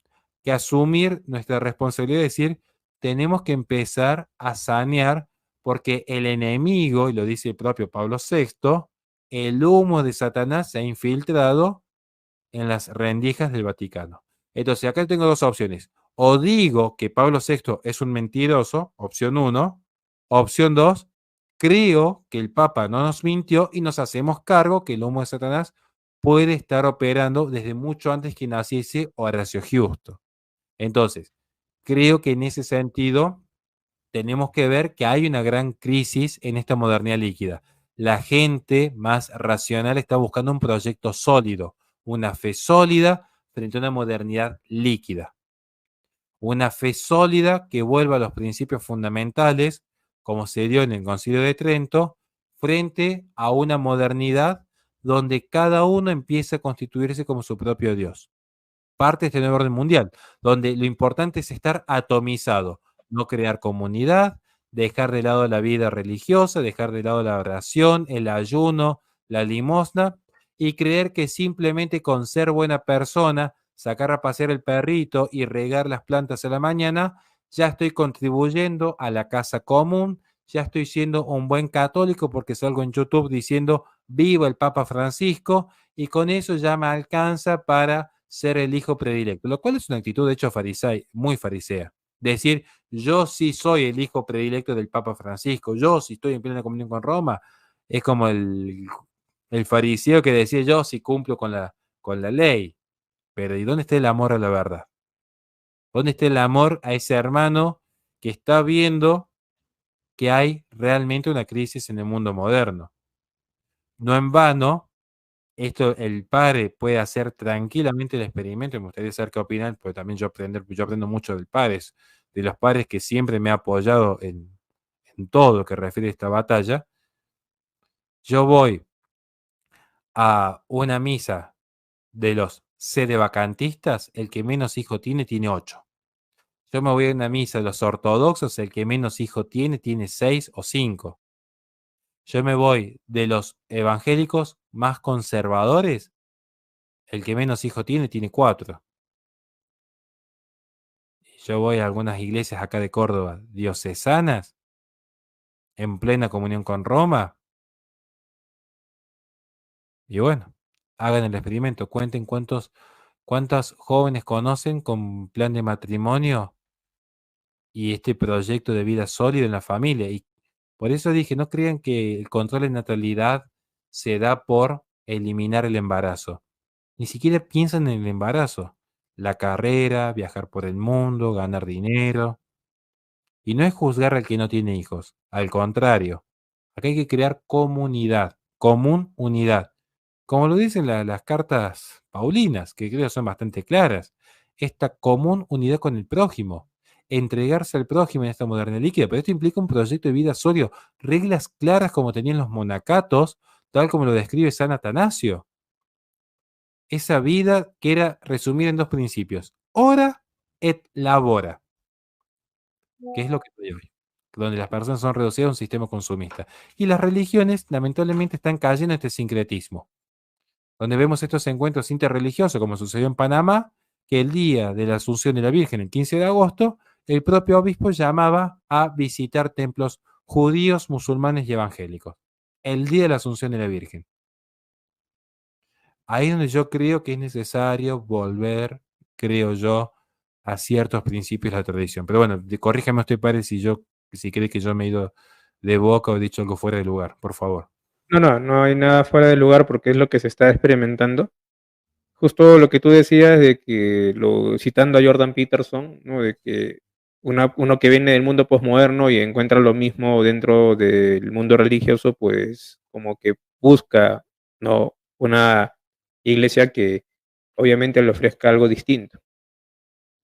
que asumir nuestra responsabilidad y decir, tenemos que empezar a sanear porque el enemigo, y lo dice el propio Pablo VI, el humo de Satanás se ha infiltrado en las rendijas del Vaticano. Entonces, acá tengo dos opciones. O digo que Pablo VI es un mentiroso, opción 1. Opción 2, creo que el Papa no nos mintió y nos hacemos cargo que el humo de Satanás puede estar operando desde mucho antes que naciese Horacio Justo. Entonces, creo que en ese sentido tenemos que ver que hay una gran crisis en esta modernidad líquida. La gente más racional está buscando un proyecto sólido, una fe sólida frente a una modernidad líquida. Una fe sólida que vuelva a los principios fundamentales, como se dio en el Concilio de Trento, frente a una modernidad donde cada uno empieza a constituirse como su propio Dios. Parte de este nuevo orden mundial, donde lo importante es estar atomizado, no crear comunidad, dejar de lado la vida religiosa, dejar de lado la oración, el ayuno, la limosna, y creer que simplemente con ser buena persona, sacar a pasear el perrito y regar las plantas a la mañana, ya estoy contribuyendo a la casa común, ya estoy siendo un buen católico porque salgo en YouTube diciendo viva el Papa Francisco y con eso ya me alcanza para ser el hijo predilecto, lo cual es una actitud de hecho farisea, muy farisea. Decir, yo sí soy el hijo predilecto del Papa Francisco, yo sí estoy en plena comunión con Roma, es como el fariseo que decía, yo sí cumplo con la ley, pero ¿y dónde está el amor a la verdad? ¿Dónde está el amor a ese hermano que está viendo que hay realmente una crisis en el mundo moderno. No en vano, esto el padre puede hacer tranquilamente el experimento. Me gustaría saber qué opinan, porque también yo aprendo mucho del padres, de los padres que siempre me ha apoyado en todo lo que refiere a esta batalla. Yo voy a una misa de los sedevacantistas, el que menos hijo tiene, tiene 8. Yo me voy a una misa de los ortodoxos, el que menos hijo tiene, tiene 6 o 5. Yo me voy de los evangélicos más conservadores, el que menos hijo tiene, tiene 4. Yo voy a algunas iglesias acá de Córdoba, diocesanas, en plena comunión con Roma, y bueno, hagan el experimento, cuenten cuántas jóvenes conocen con plan de matrimonio y este proyecto de vida sólido en la familia. Y por eso dije, no crean que el control de natalidad se da por eliminar el embarazo. Ni siquiera piensan en el embarazo. La carrera, viajar por el mundo, ganar dinero. Y no es juzgar al que no tiene hijos. Al contrario, acá hay que crear comunidad, común unidad. Como lo dicen las cartas paulinas, que creo son bastante claras. Esta común unidad con el prójimo. Entregarse al prójimo en esta moderna líquida. Pero esto implica un proyecto de vida sólido. Reglas claras como tenían los monacatos, tal como lo describe San Atanasio. Esa vida que era resumida en 2 principios: ora et labora, que es lo que hay hoy, donde las personas son reducidas a un sistema consumista. Y las religiones, lamentablemente, están cayendo en este sincretismo, donde vemos estos encuentros interreligiosos, como sucedió en Panamá, que el día de la Asunción de la Virgen, el 15 de agosto, el propio obispo llamaba a visitar templos judíos, musulmanes y evangélicos. El día de la Asunción de la Virgen. Ahí es donde yo creo que es necesario volver, creo yo, a ciertos principios de la tradición. Pero bueno, corríjame usted, padre, si cree que yo me he ido de boca o he dicho algo fuera de lugar, por favor. No, no, no hay nada fuera de lugar porque es lo que se está experimentando. Justo lo que tú decías de que, citando a Jordan Peterson, ¿no? De que uno que viene del mundo posmoderno y encuentra lo mismo dentro del mundo religioso, pues como que busca, ¿no? Una iglesia que obviamente le ofrezca algo distinto.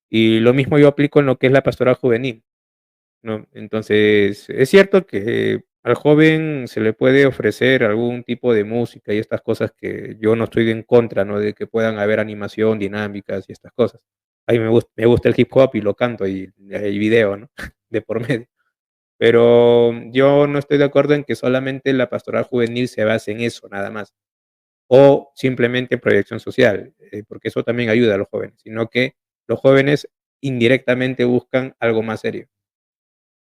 Y lo mismo yo aplico en lo que es la pastoral juvenil, ¿no? Entonces, es cierto que al joven se le puede ofrecer algún tipo de música y estas cosas que yo no estoy en contra, ¿no? De que puedan haber animación, dinámicas y estas cosas. A mí me gusta el hip hop y lo canto y hay video, ¿no? De por medio. Pero yo no estoy de acuerdo en que solamente la pastoral juvenil se base en eso, nada más. O simplemente proyección social, porque eso también ayuda a los jóvenes, sino que los jóvenes indirectamente buscan algo más serio,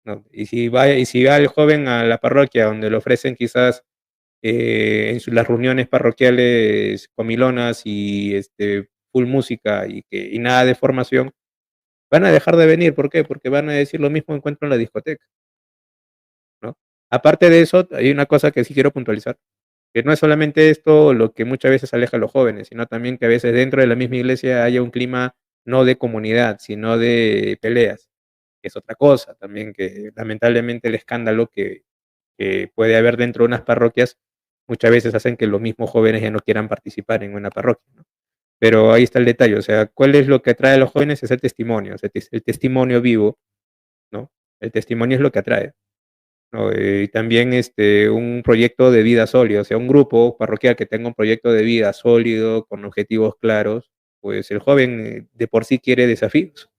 ¿no? Y si va el joven a la parroquia donde le ofrecen quizás las reuniones parroquiales comilonas y full música y nada de formación, van a dejar de venir. ¿Por qué? Porque van a decir lo mismo encuentro en la discoteca, ¿no? Aparte de eso, hay una cosa que sí quiero puntualizar, que no es solamente esto lo que muchas veces aleja a los jóvenes, sino también que a veces dentro de la misma iglesia haya un clima no de comunidad, sino de peleas, que es otra cosa también, que lamentablemente el escándalo que puede haber dentro de unas parroquias muchas veces hacen que los mismos jóvenes ya no quieran participar en una parroquia, ¿no? Pero ahí está el detalle, o sea, ¿cuál es lo que atrae a los jóvenes? Es el testimonio, o sea, el testimonio vivo, ¿no? El testimonio es lo que atrae, ¿no? Y también un proyecto de vida sólido, o sea, un grupo parroquial que tenga un proyecto de vida sólido, con objetivos claros, pues el joven de por sí quiere desafíos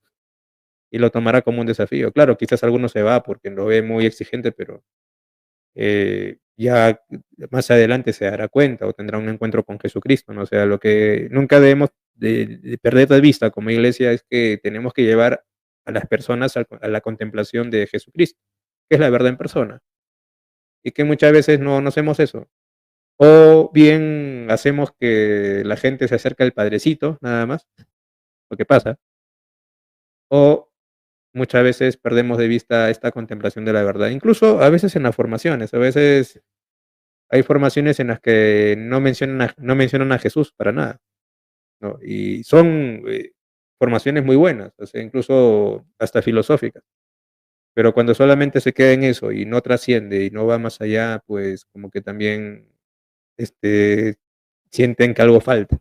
y lo tomará como un desafío. Claro, quizás alguno se va porque lo ve muy exigente, pero ya más adelante se dará cuenta o tendrá un encuentro con Jesucristo, ¿no? O sea, lo que nunca debemos de perder de vista como iglesia es que tenemos que llevar a las personas a la contemplación de Jesucristo, que es la verdad en persona, y que muchas veces no hacemos eso. O bien hacemos que la gente se acerque al Padrecito, nada más, lo que pasa, o muchas veces perdemos de vista esta contemplación de la verdad, incluso a veces en las formaciones, a veces hay formaciones en las que no mencionan a Jesús para nada, ¿no? Y son formaciones muy buenas, o sea, incluso hasta filosóficas. pero cuando solamente se queda en eso y no trasciende y no va más allá, pues como que también este, sienten que algo falta.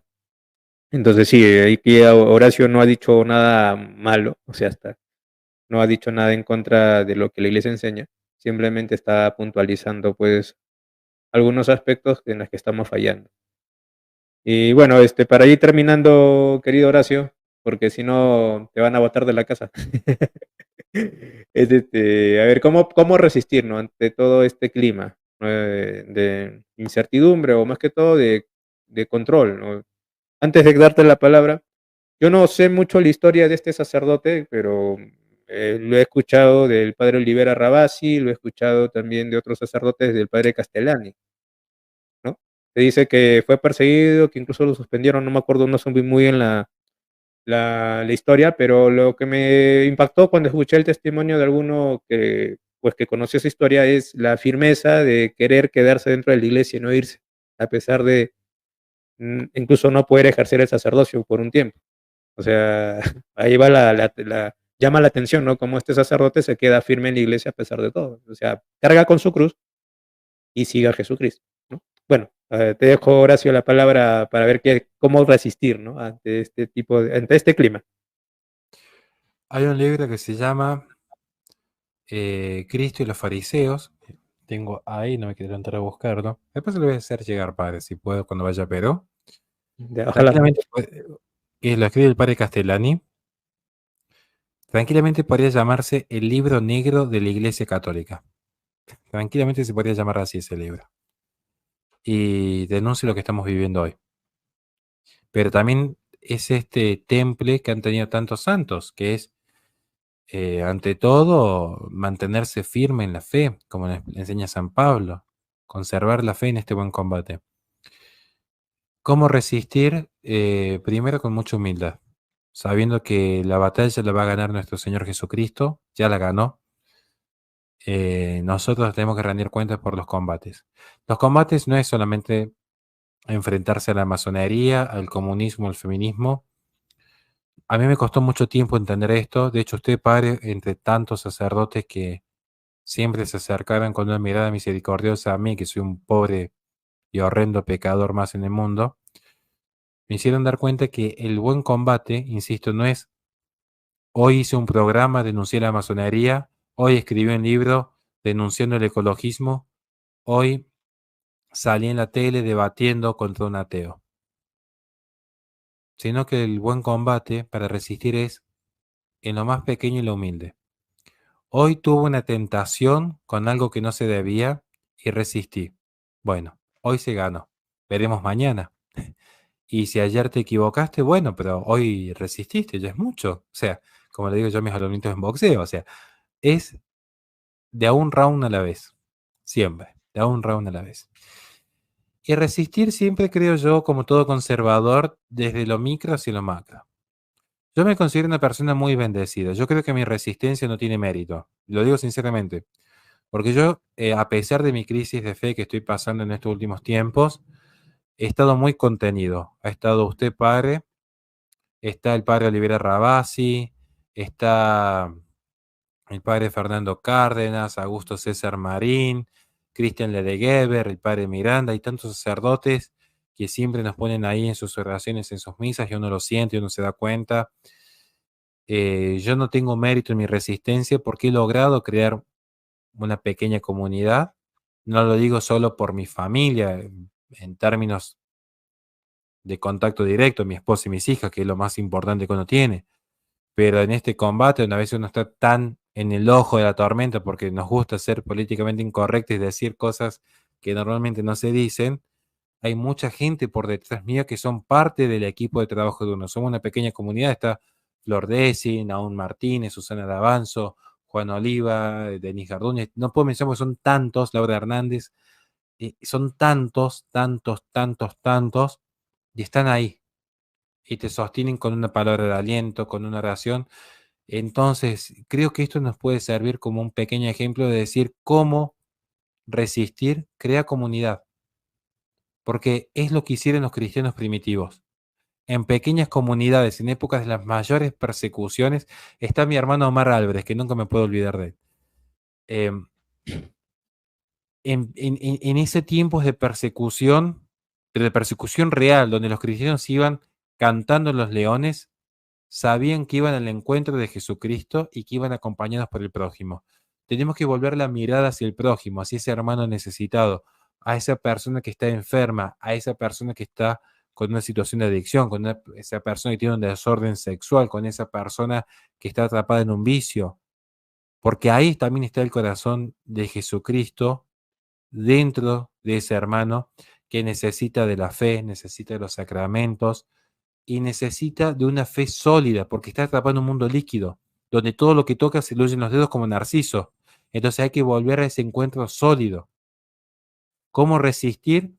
Entonces sí, aquí Horacio no ha dicho nada malo, o sea, hasta no ha dicho nada en contra de lo que la iglesia enseña, simplemente está puntualizando pues algunos aspectos en los que estamos fallando. Y bueno, para ir terminando, querido Horacio, porque si no te van a botar de la casa. A ver, ¿cómo resistir, ¿no? Ante todo este clima, ¿no? De incertidumbre o más que todo de control, ¿no? Antes de darte la palabra, yo no sé mucho la historia de este sacerdote, pero lo he escuchado del padre Olivera Rabasi, lo he escuchado también de otros sacerdotes del padre Castellani, ¿no? Se dice que fue perseguido, que incluso lo suspendieron, no me acuerdo, no sé muy bien la historia, pero lo que me impactó cuando escuché el testimonio de alguno que, pues, que conoció esa historia es la firmeza de querer quedarse dentro de la iglesia y no irse, a pesar de incluso no poder ejercer el sacerdocio por un tiempo. O sea, ahí va llama la atención, ¿no? Como este sacerdote se queda firme en la iglesia a pesar de todo. O sea, carga con su cruz y sigue a Jesucristo, ¿no? Bueno, te dejo, Horacio, la palabra para ver cómo resistir, ¿no? Ante este ante este clima. Hay un libro que se llama Cristo y los fariseos. Tengo ahí, no me quiero entrar a buscarlo. Después se lo voy a hacer llegar, padre, si puedo, cuando vaya a Perú. Ojalá. Tranquilamente, que lo escribe el padre Castellani. Tranquilamente podría llamarse el libro negro de la Iglesia Católica. Tranquilamente se podría llamar así ese libro. Y denuncia lo que estamos viviendo hoy. Pero también es este temple que han tenido tantos santos, que es, ante todo, mantenerse firme en la fe, como nos enseña San Pablo, conservar la fe en este buen combate. ¿Cómo resistir? Primero con mucha humildad, sabiendo que la batalla la va a ganar nuestro Señor Jesucristo, ya la ganó. Nosotros tenemos que rendir cuentas por los combates. Los combates no es solamente enfrentarse a la masonería, al comunismo, al feminismo. A mí me costó mucho tiempo entender esto. De hecho, usted, padre, entre tantos sacerdotes que siempre se acercaron con una mirada misericordiosa a mí, que soy un pobre y horrendo pecador más en el mundo, me hicieron dar cuenta que el buen combate, insisto, no es hoy hice un programa, denuncié la masonería, hoy escribí un libro denunciando el ecologismo, hoy salí en la tele debatiendo contra un ateo. Sino que el buen combate para resistir es en lo más pequeño y lo humilde. Hoy tuve una tentación con algo que no se debía y resistí. Bueno, hoy se ganó. Veremos mañana. Y si ayer te equivocaste, bueno, pero hoy resististe, ya es mucho. O sea, como le digo yo a mis alumnitos en boxeo, o sea, es de a un round a la vez. Siempre, de a un round a la vez. Y resistir siempre, creo yo, como todo conservador, desde lo micro hacia lo macro. Yo me considero una persona muy bendecida. Yo creo que mi resistencia no tiene mérito. Lo digo sinceramente. Porque yo, a pesar de mi crisis de fe que estoy pasando en estos últimos tiempos, he estado muy contenido. Ha estado usted, padre, está el padre Olivera Rabasi, está el padre Fernando Cárdenas, Augusto César Marín, Cristian Ledegeber, el padre Miranda, y tantos sacerdotes que siempre nos ponen ahí en sus oraciones, en sus misas, y uno lo siente, y uno se da cuenta. Yo no tengo mérito en mi resistencia porque he logrado crear una pequeña comunidad. No lo digo solo por mi familia, en términos de contacto directo, mi esposa y mis hijas, que es lo más importante que uno tiene. Pero en este combate, una vez uno está tan en el ojo de la tormenta porque nos gusta ser políticamente incorrectos y decir cosas que normalmente no se dicen, hay mucha gente por detrás mío que son parte del equipo de trabajo de uno. Somos una pequeña comunidad, está Flor Desi, Naún Martínez, Susana Davanzo, Juan Oliva, Denis Gardúñez, no puedo mencionar porque son tantos, Laura Hernández, son tantos, tantos, tantos, tantos, y están ahí, y te sostienen con una palabra de aliento, con una oración. Entonces, creo que esto nos puede servir como un pequeño ejemplo de decir cómo resistir, crea comunidad, porque es lo que hicieron los cristianos primitivos. En pequeñas comunidades, en épocas de las mayores persecuciones, está mi hermano Omar Álvarez, que nunca me puedo olvidar de él. em, en ese tiempo de persecución, pero de persecución real, donde los cristianos iban cantando los leones, sabían que iban al encuentro de Jesucristo y que iban acompañados por el prójimo. Tenemos que volver la mirada hacia el prójimo, hacia ese hermano necesitado, a esa persona que está enferma, a esa persona que está con una situación de adicción, esa persona que tiene un desorden sexual, con esa persona que está atrapada en un vicio, porque ahí también está el corazón de Jesucristo dentro de ese hermano que necesita de la fe, necesita de los sacramentos y necesita de una fe sólida, porque está atrapado en un mundo líquido, donde todo lo que toca se le oyen los dedos como Narciso. Entonces hay que volver a ese encuentro sólido. ¿Cómo resistir?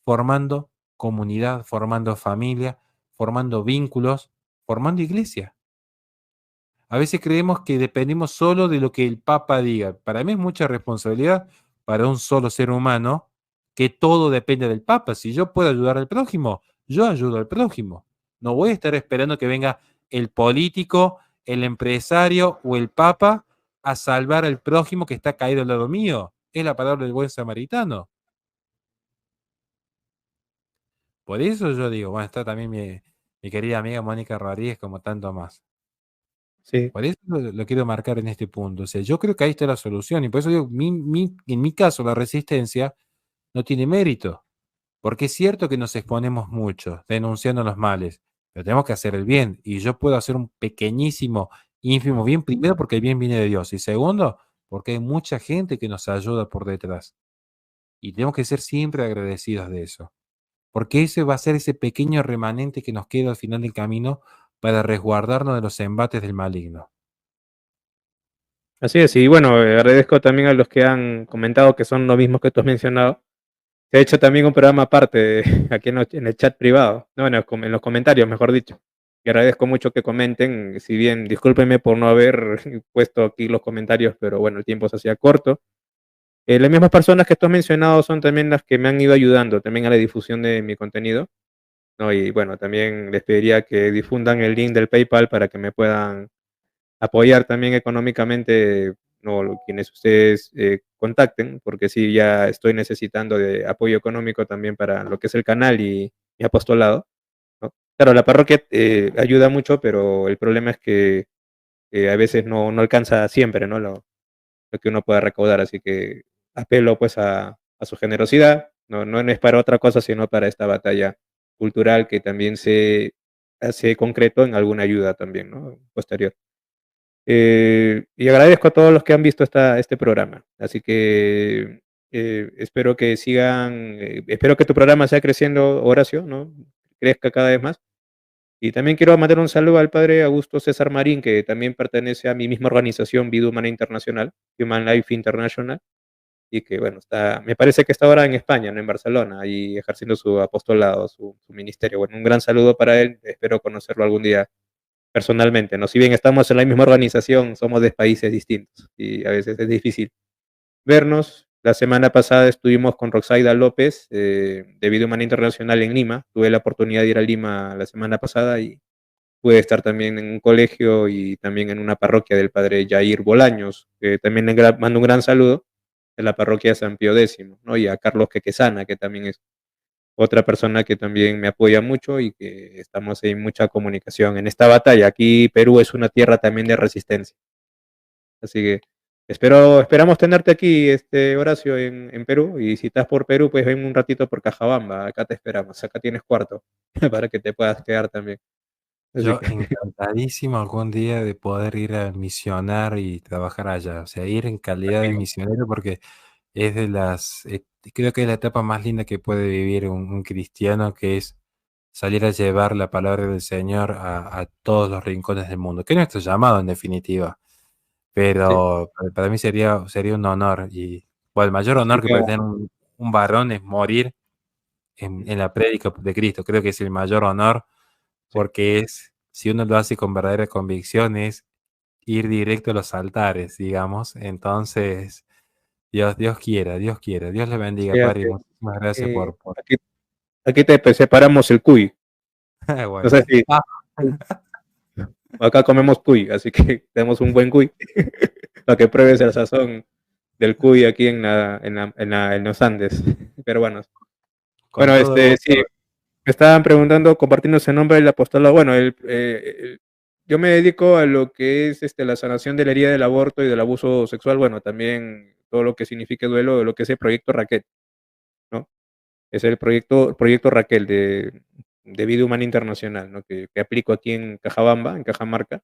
Formando comunidad, formando familia, formando vínculos, formando iglesia. A veces creemos que dependemos solo de lo que el Papa diga. Para mí es mucha responsabilidad para un solo ser humano que todo depende del Papa. Si yo puedo ayudar al prójimo, yo ayudo al prójimo. No voy a estar esperando que venga el político, el empresario o el Papa a salvar al prójimo que está caído al lado mío. Es la palabra del buen samaritano. Por eso yo digo, bueno, está también mi querida amiga Mónica Rodríguez como tanto más. Sí, Por eso lo quiero marcar en este punto. O sea, yo creo que ahí está la solución. Y por eso digo, en mi caso, la resistencia no tiene mérito. Porque es cierto que nos exponemos mucho denunciando los males, pero tenemos que hacer el bien. Y yo puedo hacer un pequeñísimo, ínfimo bien, primero porque el bien viene de Dios. Y segundo, porque hay mucha gente que nos ayuda por detrás. Y tenemos que ser siempre agradecidos de eso. Porque ese va a ser ese pequeño remanente que nos queda al final del camino para resguardarnos de los embates del maligno. así es. Y bueno, agradezco también a los que han comentado que son los mismos que tú has mencionado. Se ha hecho también un programa aparte aquí en el chat privado, no, en los comentarios, mejor dicho. Y agradezco mucho que comenten, si bien discúlpenme por no haber puesto aquí los comentarios, pero bueno, el tiempo se hacía corto. Las mismas personas que tú has mencionado son también las que me han ido ayudando también a la difusión de mi contenido, ¿no? Y bueno, también les pediría que difundan el link del PayPal para que me puedan apoyar también económicamente, no, quienes ustedes contacten, porque sí, ya estoy necesitando de apoyo económico también para lo que es el canal y apostolado, ¿no? Claro, la parroquia ayuda mucho, pero el problema es que a veces no alcanza siempre, ¿no? Lo que uno pueda recaudar, así que apelo pues a su generosidad, no es para otra cosa, sino para esta batalla cultural que también se hace concreto en alguna ayuda también, ¿no? Posterior. Y agradezco a todos los que han visto este programa. Así que espero que sigan, espero que tu programa sea creciendo, Horacio, ¿no? Crezca cada vez más. Y también quiero mandar un saludo al padre Augusto César Marín, que también pertenece a mi misma organización, Vida Humana Internacional, Human Life International, y que, bueno, me parece que está ahora en España, no en Barcelona, ahí ejerciendo su apostolado, su ministerio. Bueno, un gran saludo para él, espero conocerlo algún día personalmente, ¿no? Si bien estamos en la misma organización, somos de países distintos y a veces es difícil vernos. La semana pasada estuvimos con Roxaida López de Vida Humana Internacional en Lima. Tuve la oportunidad de ir a Lima la semana pasada y pude estar también en un colegio y también en una parroquia del padre Jair Bolaños, que también le mando un gran saludo de la parroquia San Pío X, ¿no? Y a Carlos Quequesana, que también es otra persona que también me apoya mucho y que estamos en mucha comunicación en esta batalla. Aquí Perú es una tierra también de resistencia. Así que esperamos tenerte aquí, Horacio, en Perú. Y si estás por Perú, pues ven un ratito por Cajabamba. Acá te esperamos. Acá tienes cuarto para que te puedas quedar también. Así Yo que encantadísimo algún día de poder ir a misionar y trabajar allá, o sea, ir en calidad de conmigo. misionero porque es creo que es la etapa más linda que puede vivir un cristiano, que es salir a llevar la palabra del Señor a todos los rincones del mundo, que es nuestro llamado en definitiva, Sí, pero para mí sería un honor y bueno, el mayor honor que sería, puede tener un varón es morir en la prédica de Cristo, creo que es el mayor honor sí. porque si uno lo hace con verdadera convicción, es ir directo a los altares, digamos. Entonces, Dios quiera. Dios le bendiga, Sí, Padre, y muchísimas gracias por... aquí, aquí te separamos el cuy. No sé Bueno. si acá comemos cuy, así que tenemos un buen cuy para que pruebes el sazón. del Cuy aquí en los Andes, peruanos. Con Bueno, todo sí, gusto. me estaban preguntando, compartiendo ese nombre del apostolado. Bueno, yo me dedico a lo que es la sanación de la herida del aborto y del abuso sexual, bueno, también todo lo que signifique duelo, lo que es el proyecto Raquel, ¿no? Es el proyecto Raquel de Vida Humana Internacional, ¿no? Que aplico aquí en Cajabamba, en Cajamarca.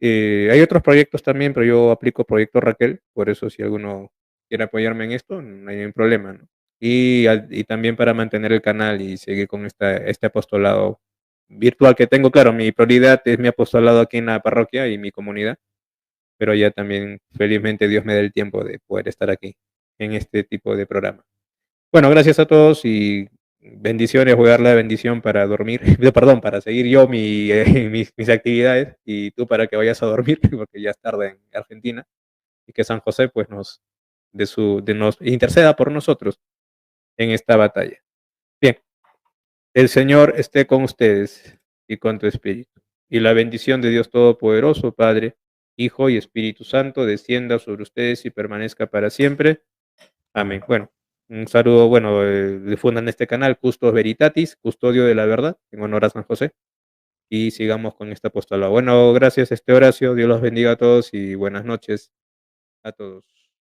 Hay otros proyectos también, pero yo aplico Proyecto Raquel, por eso si alguno quiere apoyarme en esto, no hay ningún problema, ¿no? Y también para mantener el canal y seguir con este apostolado virtual que tengo. Claro, mi prioridad es mi apostolado aquí en la parroquia y mi comunidad, pero ya también felizmente Dios me da el tiempo de poder estar aquí en este tipo de programa. Bueno, gracias a todos y bendiciones. Voy a dar la bendición para dormir, perdón, para seguir yo mis actividades y tú para que vayas a dormir, porque ya es tarde en Argentina, y que San José pues nos interceda por nosotros en esta batalla. Bien, el Señor esté con ustedes y con tu espíritu. Y la bendición de Dios Todopoderoso, Padre, Hijo y Espíritu Santo, descienda sobre ustedes y permanezca para siempre. Amén. Bueno, un saludo, bueno, difundan este canal, Custos Veritatis, Custodio de la Verdad, en honor a San José, y sigamos con esta apostolado. Bueno, gracias, Horacio, Dios los bendiga a todos y buenas noches a todos.